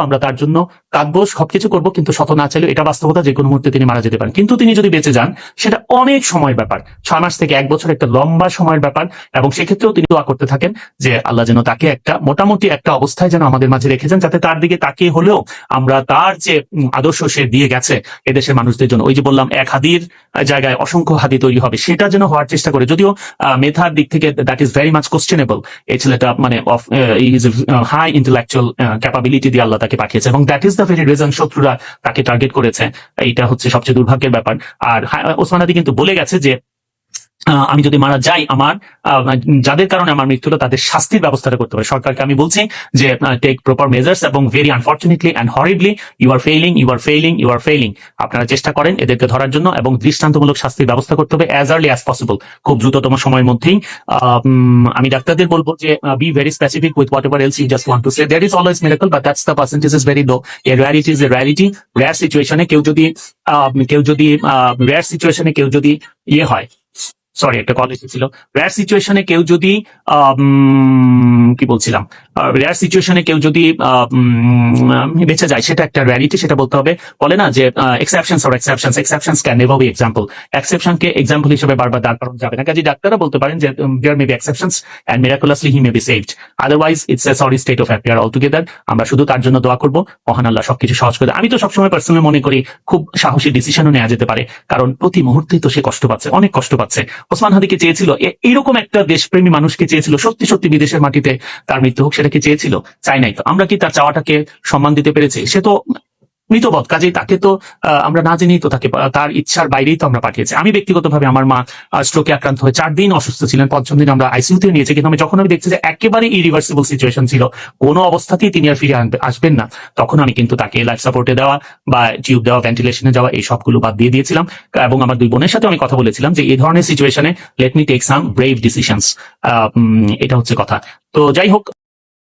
আমরা তার জন্য কাঁদবো, সবকিছু করবো, কিন্তু শত না চাইলেও এটা বাস্তবতা, যে কোনো মুহূর্তে তিনি মারা যেতে পারেন। কিন্তু তিনি যদি বেঁচে যান সেটা অনেক সময়ের ব্যাপার, 6 মাস থেকে 1 বছর, একটা লম্বা সময়ের ব্যাপার। এবং সেক্ষেত্রেও তিনি দোয়া করতে থাকেন যে আল্লাহ যেন তাকে একটা মোটামুটি একটা অবস্থায় যেন আমাদের মাঝে রেখেছেন, যাতে তার দিকে তাকিয়ে হলেও আমরা তার যে আদর্শ সে দিয়ে গেছে এদেশের মানুষদের জন্য, ওই যে বললাম 1 হাদির জায়গায় অসংখ্য হাদি তৈরি হবে, সেটা যেন হওয়ার চেষ্টা করে। যদিও মেধার দিক থেকে that is very much questionable. এই ছেলেটা মানে হাই ইন্টেলেকচুয়াল ক্যাপাবিলিটি দিয়ে আল্লাহ তাকে পাঠিয়েছে, এবং that is the very reason শত্রুরা তাকে টার্গেট করেছে। এইটা হচ্ছে সবচেয়ে দুর্ভাগ্যের ব্যাপার। আর ওসমান হাদি কিন্তু বলে গেছে যে আমি যদি মারা যাই, আমার যাদের কারণে আমার মৃত্যু হলো তাদের শাস্তির ব্যবস্থাটা করতে হবে। সরকারকে আমি বলছি যে টেক প্রপার মেজার্স, এবং very unfortunately and horribly you are failing. আপনারা চেষ্টা করেন এদেরকে ধরার জন্য, এবং দৃষ্টান্তমূলক শাস্তির ব্যবস্থা করতে হবে অ্যাজ আর্লি অ্যাজ পসিবল, খুব দ্রুততম সময়ের মধ্যেই। আমি ডাক্তারদের বলবো যে be very specific with whatever else you just want to say. There is always miracle, but that's the percentage is very low. A reality is a reality. Rare সিচুয়েশনে কেউ যদি ইয়ে হয়, সরি একটা কল এসেছিল, rare সিচুয়েশনে কেউ যদি কি বলছিলাম, রেয়ার সিচুয়েশনে কেউ যদি বেঁচে যায়, সেটা একটা রিয়ালিটি, সেটা বলতে হবে। বলে না যে exceptions can never be example. এক্সেপশনকে এক্সাম্পল হিসেবে বারবার দাঁড় করানো যাবে না। কাজে ডাক্তাররা বলতে পারেন যে there may be exceptions and miraculously he may be saved, otherwise it's a sorry state of affair altogether. আমরা শুধু তার জন্য দোয়া করবো, মহান আল্লাহ সবকিছু সহজ করে দেয়। আমি তো সবসময় পার্সোনালি মনে করি খুব সাহসী ডিসিশনও নেওয়া যেতে পারে, কারণ প্রতি মুহূর্তেই তো সে কষ্ট পাচ্ছে, অনেক কষ্ট পাচ্ছে। ওসমান হাদিকে চেয়েছিল, এইরকম একটা দেশপ্রেমী মানুষকে চেয়েছিল, সত্যি সত্যি বিদেশের মাটিতে তার মৃত্যু হোক, সেটাকে চেয়েছিল, চাই নাই। তো আমরা কি তার চাওয়াটাকে সম্মান দিতে পেরেছি? সে তো মৃতবৎ, কাজেই তাকে তো আমরা না জেনেই তো তাকে তার ইচ্ছার বাইরেই তো আমরা পাঠিয়েছি। আমি ব্যক্তিগতভাবে আমার মা স্ট্রোকে আক্রান্ত হয়ে 4 দিন অসুস্থ ছিলেন, 5ম দিন আমরা আইসিইউতে নিয়েছি। কিন্তু আমি যখন দেখছি যে একেবারে ইরিভার্সিবল সিচুয়েশন ছিল, কোনো অবস্থাতেই তিনি আর ফিরে আসবেন না, তখন আমি কিন্তু তাকে লাইফ সাপোর্টে দেওয়া বা টিউব দেওয়া, ভেন্টিলেশনে যাওয়া, এই সবগুলো বাদ দিয়ে দিয়েছিলাম। এবং আমার 2 বোনের সাথে আমি কথা বলেছিলাম যে এই ধরনের সিচুয়েশনে let me take some brave decisions. এটা হচ্ছে কথা। তো যাই হোক,